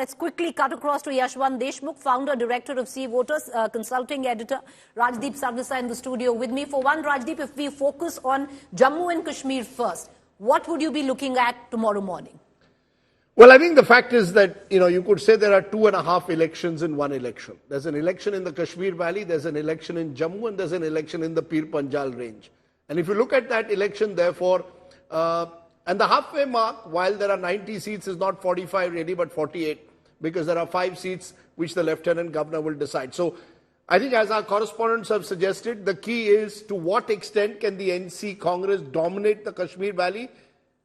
let's quickly cut across to Yashwant Deshmukh, founder, director of Sea Voters, consulting editor, Rajdeep Sardesai in the studio with me. For one, Rajdeep, if we focus on Jammu and Kashmir first, what would you be looking at tomorrow morning? Well, I think the fact is that, you could say there are 2.5 elections in one election. There's an election in the Kashmir Valley, there's an election in Jammu, and there's an election in the Pir Panjal range. And if you look at that election, therefore, and the halfway mark, while there are 90 seats, is not 45 really, but 48, because there are 5 seats which the Lieutenant Governor will decide. So I think, as our correspondents have suggested, the key is to what extent can the NC Congress dominate the Kashmir Valley,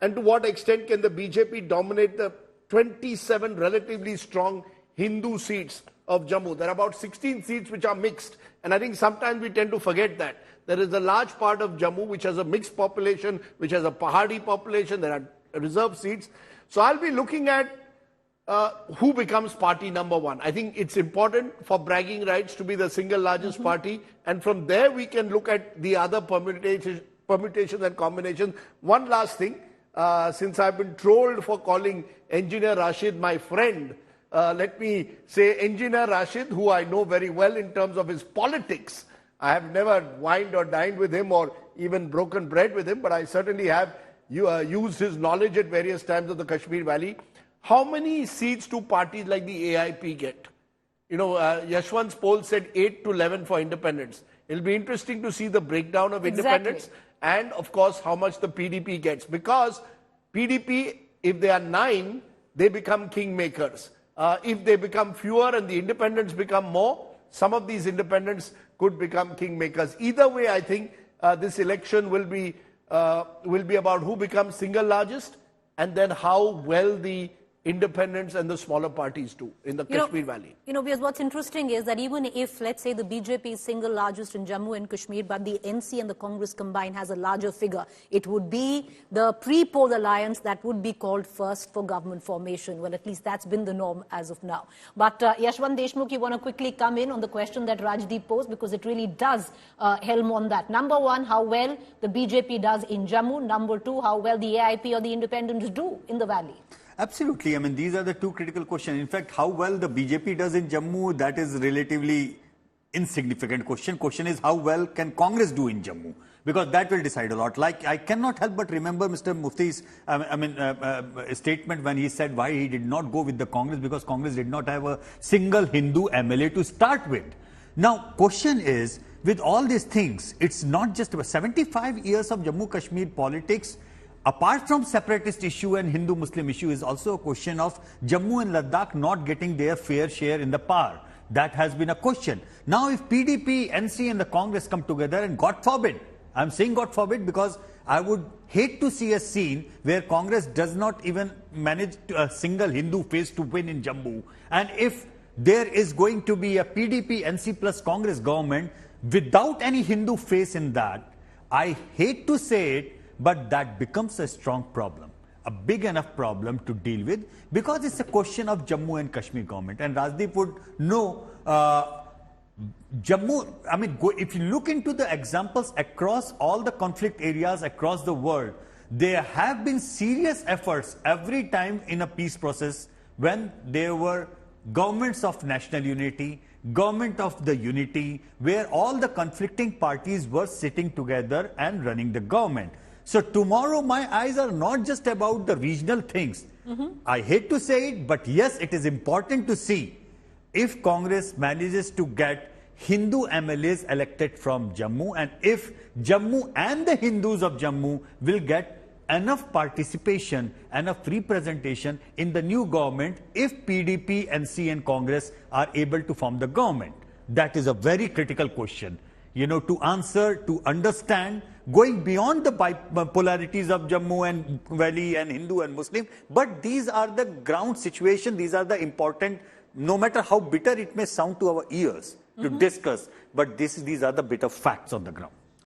and to what extent can the BJP dominate the 27 relatively strong Hindu seats of Jammu. There are about 16 seats which are mixed, and I think sometimes we tend to forget that. There is a large part of Jammu which has a mixed population, which has a Pahadi population, there are reserve seats. So I'll be looking at who becomes party number one. I think it's important for bragging rights to be the single largest party, and from there we can look at the other permutations and combinations. One last thing, since I've been trolled for calling Engineer Rashid my friend, let me say Engineer Rashid, who I know very well in terms of his politics. I have never wined or dined with him or even broken bread with him, but I certainly have used his knowledge at various times of the Kashmir Valley. How many seats do parties like the AIP get? Yashwant's poll said 8 to 11 for independents. It'll be interesting to see the breakdown of independents and, of course, how much the PDP gets. Because PDP, if they are 9, they become kingmakers. If they become fewer and the independents become more, some of these independents could become kingmakers. Either way, I think this election will be about who becomes single largest, and then how well the independents and the smaller parties do in the Kashmir Valley. Because what's interesting is that even if, let's say, the BJP is single largest in Jammu and Kashmir, but the NC and the Congress combined has a larger figure, it would be the pre-poll alliance that would be called first for government formation. Well, at least that's been the norm as of now. But Yashwant Deshmukh, you want to quickly come in on the question that Rajdeep posed, because it really does helm on that. Number one, how well the BJP does in Jammu. Number two, how well the AIP or the independents do in the valley. Absolutely. I mean, these are the two critical questions. In fact, how well the BJP does in Jammu, that is relatively insignificant question. Question is, how well can Congress do in Jammu? Because that will decide a lot. Like, I cannot help but remember Mr. Mufti's statement when he said why he did not go with the Congress, because Congress did not have a single Hindu MLA to start with. Now, question is, with all these things, it's not just about 75 years of Jammu Kashmir politics. Apart from separatist issue and Hindu-Muslim issue, is also a question of Jammu and Ladakh not getting their fair share in the power. That has been a question. Now, if PDP, NC and the Congress come together, and God forbid, I'm saying God forbid because I would hate to see a scene where Congress does not even manage a single Hindu face to win in Jammu. And if there is going to be a PDP, NC plus Congress government without any Hindu face in that, I hate to say it, but that becomes a strong problem, a big enough problem to deal with, because it's a question of Jammu and Kashmir government. And Rajdeep would know, Jammu, if you look into the examples across all the conflict areas across the world, there have been serious efforts every time in a peace process when there were governments of national unity, government of the unity, where all the conflicting parties were sitting together and running the government. So tomorrow my eyes are not just about the regional things. I hate to say it, but yes, it is important to see if Congress manages to get Hindu MLAs elected from Jammu, and if Jammu and the Hindus of Jammu will get enough participation, enough representation in the new government, if PDP, NC and Congress are able to form the government. That is a very critical question, to answer, to understand, going beyond the polarities of Jammu and Valley and Hindu and Muslim. But these are the ground situation. These are the important, no matter how bitter it may sound to our ears to discuss, but these are the bitter facts on the ground.